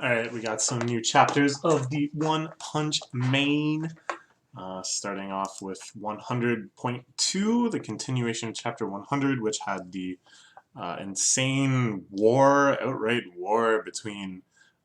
Alright, we got some new chapters of the One Punch main. Starting off with 100.2, the continuation of chapter 100, which had the insane war, outright war between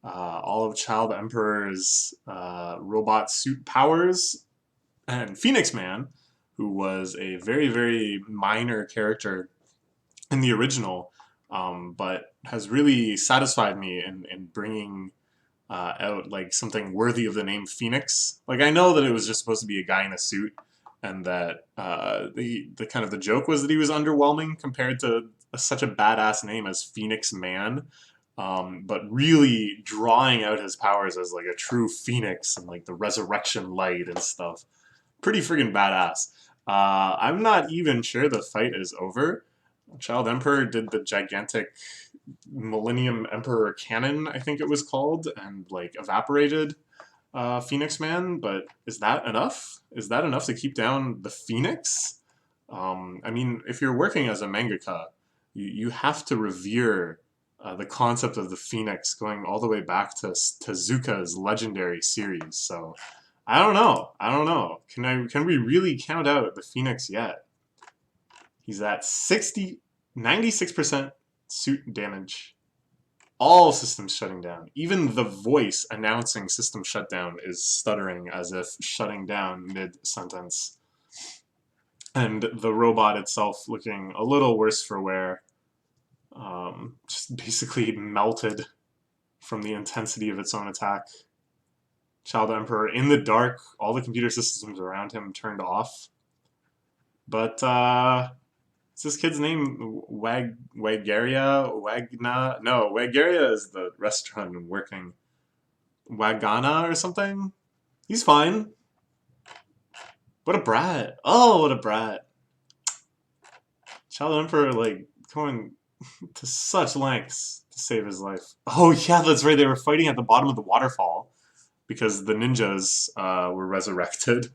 all of Child Emperor's robot suit powers and Phoenix Man, who was a very, very minor character in the original, but has really satisfied me in bringing out like something worthy of the name Phoenix. Like I know that it was just supposed to be a guy in a suit, and that the kind of the joke was that he was underwhelming compared to such a badass name as Phoenix Man. But really drawing out his powers as like a true phoenix and like the resurrection light and stuff. Pretty friggin' badass. I'm not even sure the fight is over. Child Emperor did the gigantic Millennium Emperor cannon, I think it was called, and like evaporated Phoenix Man. But is that enough? Is that enough to keep down the Phoenix? I mean, if you're working as a mangaka, you have to revere the concept of the Phoenix going all the way back to Tezuka's legendary series. So I don't know. I don't know. Can we really count out the Phoenix yet? He's at 96% suit damage. All systems shutting down. Even the voice announcing system shutdown is stuttering as if shutting down mid-sentence. And the robot itself looking a little worse for wear. Just basically melted from the intensity of its own attack. Child Emperor in the dark, all the computer systems around him turned off. But, is this kid's name Wagaria? Wagna? No, Wagaria is the restaurant I'm working. Wagana or something? He's fine. What a brat. Oh, what a brat. Child Emperor, like, going to such lengths to save his life. Oh, yeah, that's right. They were fighting at the bottom of the waterfall because the ninjas were resurrected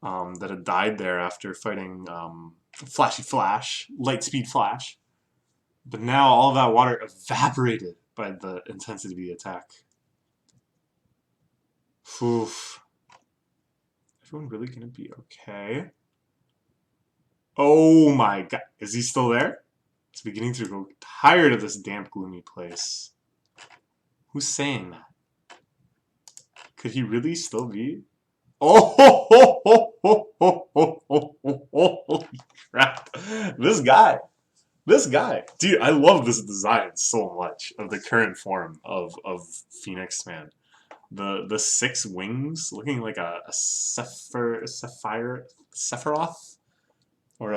that had died there after fighting Flashy Flash, Lightspeed Flash. But now all of that water evaporated by the intensity of the attack. Oof. Everyone really gonna be okay? Oh my god. Is he still there? It's beginning to grow tired of this damp, gloomy place. Who's saying that? Could he really still be? Oh, ho, ho, ho, ho, ho, ho, ho, ho, ho, holy crap. This guy. This guy. Dude, I love this design so much of the current form of Phoenix Man. The six wings looking like a Sephiroth? Or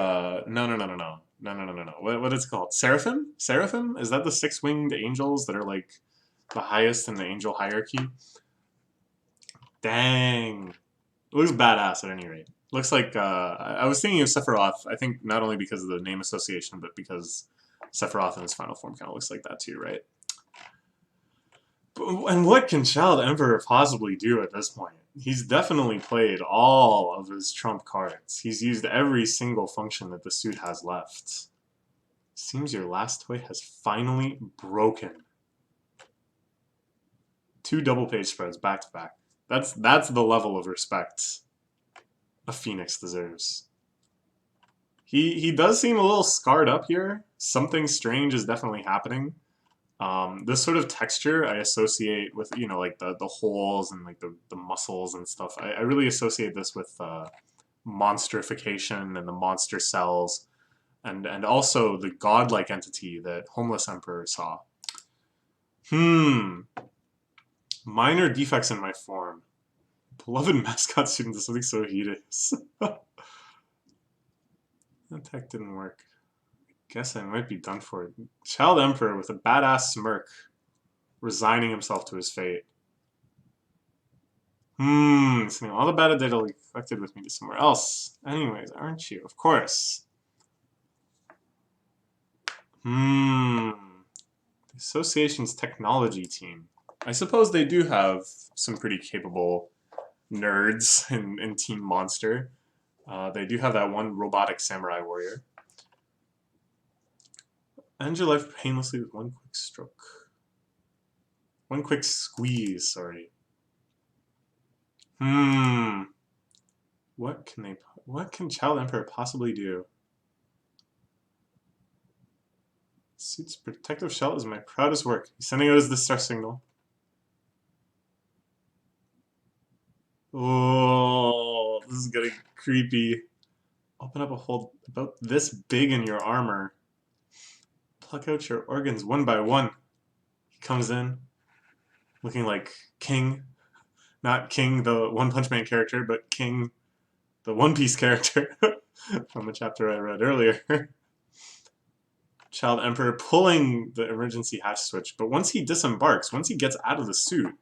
no. What is it called? Seraphim? Seraphim? Is that the six-winged angels that are like the highest in the angel hierarchy? Dang. It looks badass at any rate. Looks like, I was thinking of Sephiroth, I think not only because of the name association, but because Sephiroth in his final form kind of looks like that too, right? And what can Child Emperor possibly do at this point? He's definitely played all of his trump cards. He's used every single function that the suit has left. Seems your last toy has finally broken. 2 double page spreads back to back. That's the level of respect a Phoenix deserves. He does seem a little scarred up here. Something strange is definitely happening. This sort of texture I associate with, you know, like the holes and like the muscles and stuff. I really associate this with monsterification and the monster cells, and also the godlike entity that Homeless Emperor saw. Minor defects in my form. Beloved mascot student is something so hideous. That tech didn't work. Guess I might be done for. Child Emperor with a badass smirk, resigning himself to his fate. Sending all the bad data collected with me to somewhere else. Anyways, aren't you? Of course. The association's technology team. I suppose they do have some pretty capable nerds in Team Monster. They do have that one robotic samurai warrior. End your life painlessly with one quick stroke. One quick squeeze, sorry. What can Child Emperor possibly do? Suit's protective shell is my proudest work. He's sending out his distress signal. Oh, this is getting creepy. Open up a hole about this big in your armor. Pluck out your organs one by one. He comes in, looking like King. Not King, the One Punch Man character, but King, the One Piece character from a chapter I read earlier. Child Emperor pulling the emergency hatch switch, but once he disembarks, once he gets out of the suit,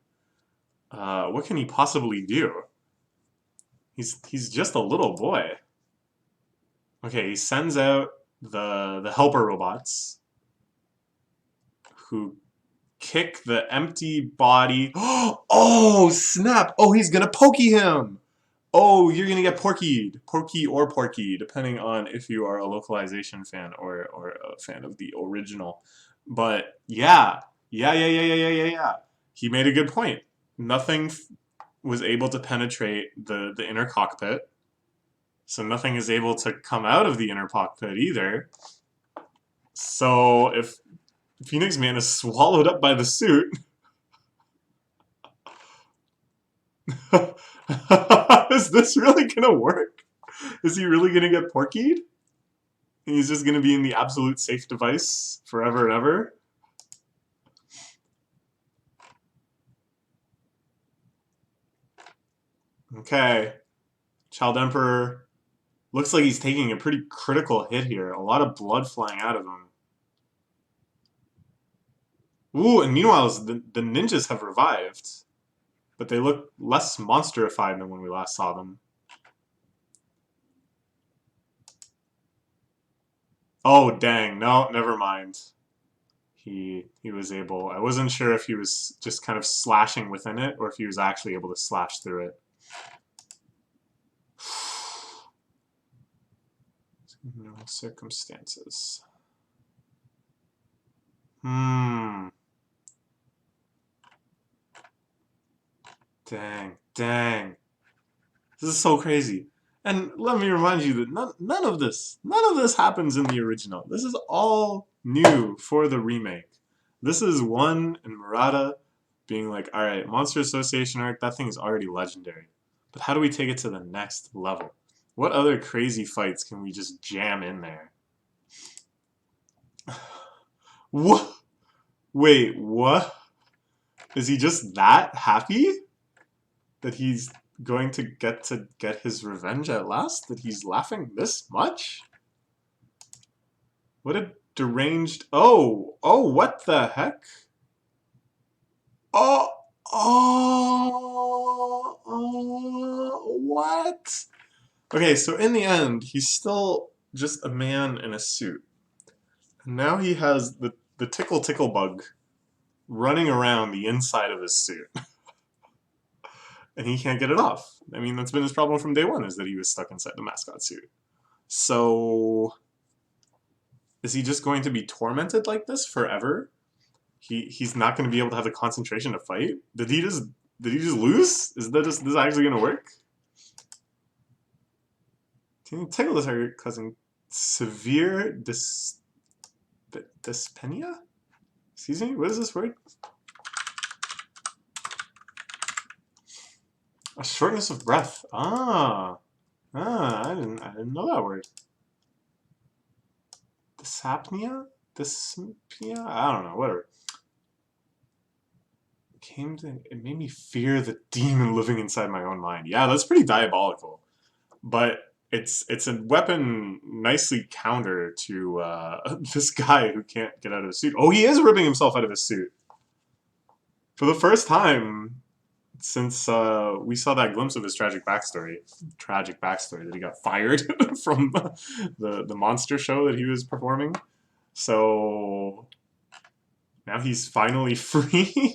what can he possibly do? He's just a little boy. Okay, he sends out the helper robots who kick the empty body. Oh, snap! Oh, he's gonna pokey him! Oh, you're gonna get porkied. Porky or porky, depending on if you are a localization fan or a fan of the original. But yeah. He made a good point. Nothing was able to penetrate the inner cockpit. So nothing is able to come out of the inner cockpit either. So if Phoenix Man is swallowed up by the suit, is this really gonna work? Is he really gonna get porkied? He's just gonna be in the absolute safe device forever and ever? Okay. Child Emperor looks like he's taking a pretty critical hit here. A lot of blood flying out of him. Ooh, and meanwhile, the ninjas have revived. But they look less monsterified than when we last saw them. Oh, dang. No, never mind. He was able... I wasn't sure if he was just kind of slashing within it or if he was actually able to slash through it. No circumstances. Dang. This is so crazy. And let me remind you that none of this happens in the original. This is all new for the remake. This is One and Murata being like, alright, Monster Association arc, that thing is already legendary. But how do we take it to the next level? What other crazy fights can we just jam in there? What? Wait, what? Is he just that happy? That he's going to get his revenge at last? That he's laughing this much? What a deranged... Oh, what the heck? What? Okay, so in the end, he's still just a man in a suit. And now he has the tickle bug running around the inside of his suit. And he can't get it off. I mean, that's been his problem from day one, is that he was stuck inside the mascot suit. So... is he just going to be tormented like this forever? He's not going to be able to have the concentration to fight? Did he just lose? Is this actually going to work? Tickle is her causing severe dyspnea? Excuse me? What is this word? A shortness of breath. I didn't know that word. Dyspnea? Dyspnea? I don't know, whatever. It made me fear the demon living inside my own mind. Yeah, that's pretty diabolical. But it's a weapon nicely counter to this guy who can't get out of his suit. Oh, he is ripping himself out of his suit. For the first time since we saw that glimpse of his tragic backstory that he got fired from the monster show that he was performing. So now he's finally free.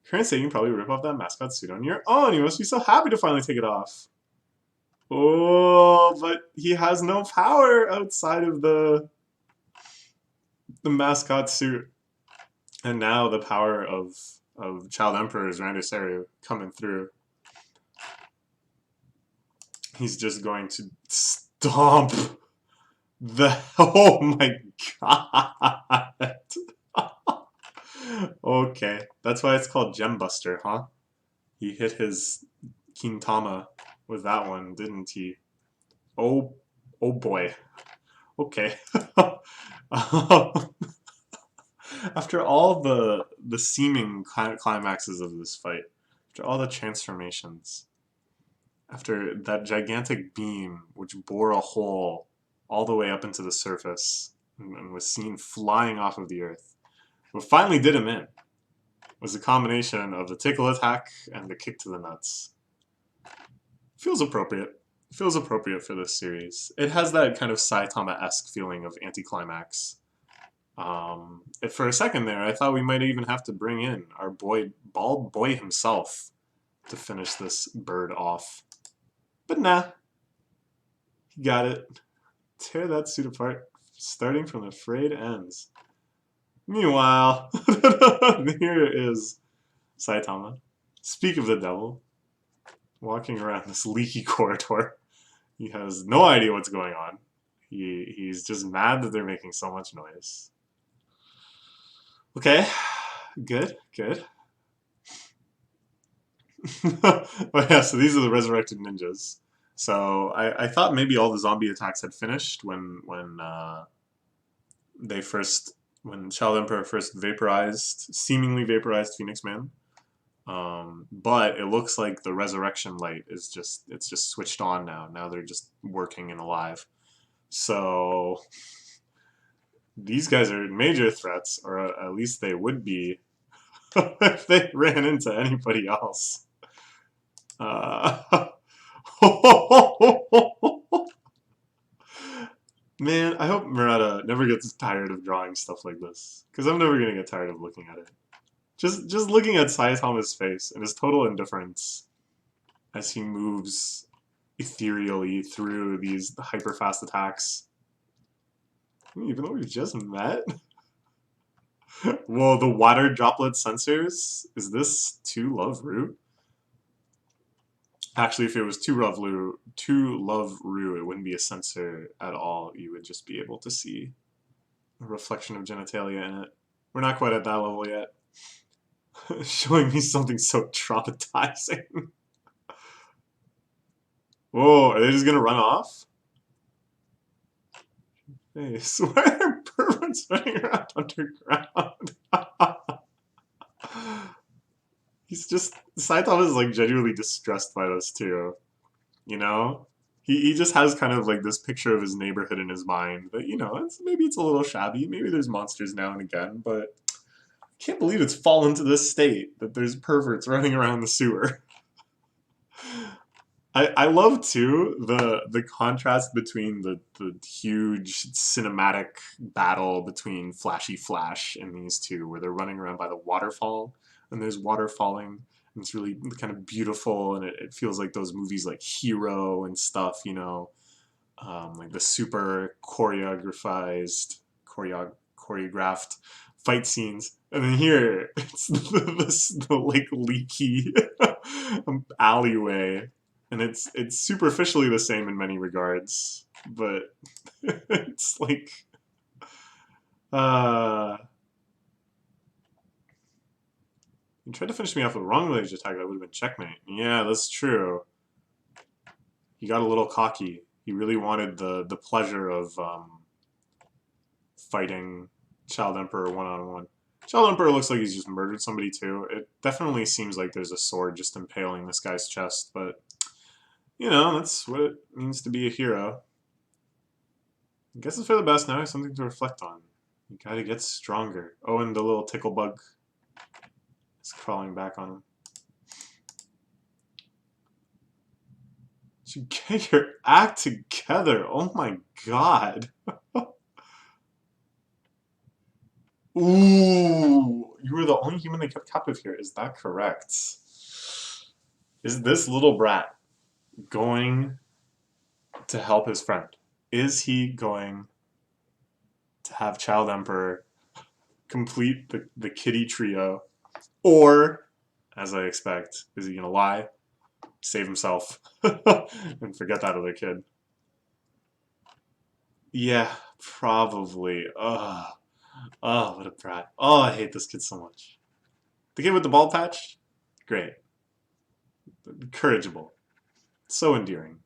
Current state, you can probably rip off that mascot suit on your own. You must be so happy to finally take it off. Oh, but he has no power outside of the mascot suit. And now the power of Child Emperor's Randuseru coming through. He's just going to stomp the... Oh my god! Okay, that's why it's called Gembuster, huh? He hit his Kintama with that one, didn't he? Oh, oh boy. Okay. After all the seeming climaxes of this fight, after all the transformations, after that gigantic beam which bore a hole all the way up into the surface and was seen flying off of the earth, what finally did him in was a combination of the tickle attack and the kick to the nuts. Feels appropriate. Feels appropriate for this series. It has that kind of Saitama-esque feeling of anticlimax. For a second there, I thought we might even have to bring in our boy, Bald Boy himself, to finish this bird off. But nah. He got it. Tear that suit apart, starting from the frayed ends. Meanwhile, here is Saitama. Speak of the devil. Walking around this leaky corridor. He has no idea what's going on. He's just mad that they're making so much noise. Okay, good, good. Oh yeah, so these are the resurrected ninjas. So I thought maybe all the zombie attacks had finished when Child Emperor first seemingly vaporized Phoenix Man. But it looks like the resurrection light is just switched on now. Now they're just working and alive. So these guys are major threats, or at least they would be if they ran into anybody else. Man, I hope Murata never gets tired of drawing stuff like this, because I'm never gonna get tired of looking at it. Just looking at Saitama's face and his total indifference as he moves ethereally through these hyper-fast attacks. Even though we've just met? Whoa, the water droplet sensors? Is this 2 Love Root? Actually, if it was 2 Love Root, it wouldn't be a sensor at all. You would just be able to see a reflection of genitalia in it. We're not quite at that level yet. Showing me something so traumatizing. Whoa, are they just gonna run off? Hey, I swear perverts running around underground. Saitama is like genuinely distressed by this too. You know? He just has kind of like this picture of his neighborhood in his mind that, maybe it's a little shabby, maybe there's monsters now and again, but I can't believe it's fallen to this state that there's perverts running around the sewer. I love too the contrast between the huge cinematic battle between Flashy Flash and these two, where they're running around by the waterfall and there's water falling and it's really kind of beautiful, and it feels like those movies like Hero and stuff, like the super choreographed fight scenes. And then here it's the like leaky alleyway. And it's superficially the same in many regards, but it's like, you tried to finish me off with a wrong range attack, that would have been checkmate. Yeah, that's true. He got a little cocky. He really wanted the pleasure of fighting Child Emperor one-on-one. Child Emperor looks like he's just murdered somebody too. It definitely seems like there's a sword just impaling this guy's chest, but that's what it means to be a hero. I guess it's for the best now. I have something to reflect on. You gotta get stronger. Oh, and the little tickle bug is crawling back on him. You get your act together. Oh my god. Ooh, you were the only human they kept captive here. Is that correct? Is this little brat going to help his friend? Is he going to have Child Emperor complete the kitty trio? Or, as I expect, is he gonna lie, save himself, and forget that other kid? Yeah, probably. Ugh. Oh, what a brat. Oh, I hate this kid so much. The kid with the bald patch? Great. Courageable. So endearing.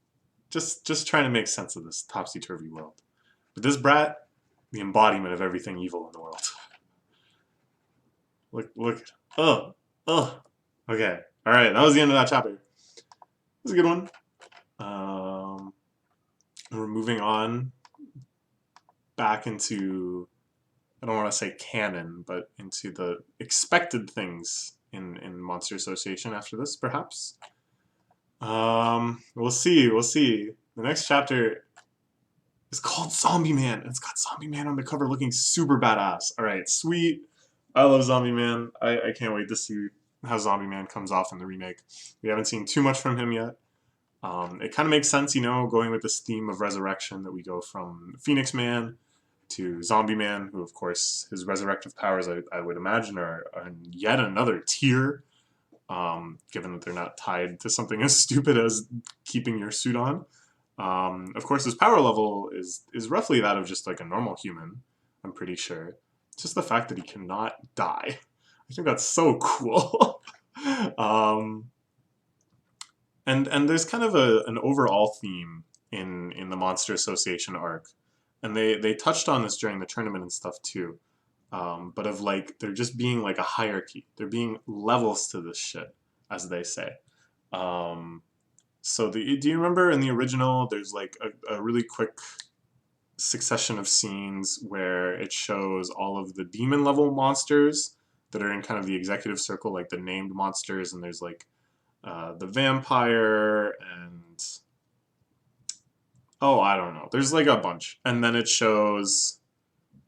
Just trying to make sense of this topsy-turvy world. But this brat, the embodiment of everything evil in the world. Look. Oh, oh. Okay. All right. That was the end of that chapter. It was a good one. We're moving on back into, I don't want to say canon, but into the expected things in Monster Association after this, perhaps. We'll see. We'll see. The next chapter is called Zombie Man. And it's got Zombie Man on the cover looking super badass. All right, sweet. I love Zombie Man. I can't wait to see how Zombie Man comes off in the remake. We haven't seen too much from him yet. It kind of makes sense, you know, going with this theme of resurrection, that we go from Phoenix Man to Zombie Man, who, of course, his resurrective powers, I would imagine, are yet another tier, given that they're not tied to something as stupid as keeping your suit on. Of course, his power level is roughly that of just like a normal human, I'm pretty sure. Just the fact that he cannot die. I think that's so cool. And there's kind of an overall theme in the Monster Association arc, and they touched on this during the tournament and stuff too. But of like there just being like a hierarchy, there being levels to this shit, as they say. So do you remember in the original? There's like a really quick succession of scenes where it shows all of the demon level monsters that are in kind of the executive circle, like the named monsters, and there's like the vampire and oh, I don't know. There's like a bunch, and then it shows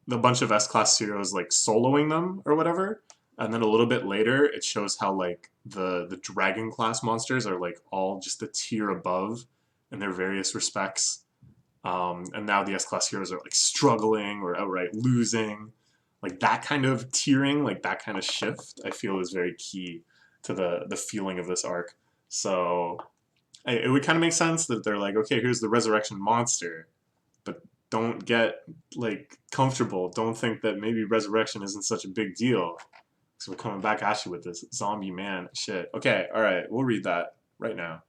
the bunch of S-class heroes like soloing them or whatever, and then a little bit later it shows how like the dragon class monsters are like all just a tier above in their various respects. And now the S-class heroes are like struggling or outright losing. Like that kind of tiering, like that kind of shift, I feel is very key to the feeling of this arc. So it would kind of make sense that they're like, okay, here's the resurrection monster, but don't get like comfortable. Don't think that maybe resurrection isn't such a big deal. So we're coming back at you with this Zombie Man shit. Okay, all right, we'll read that right now.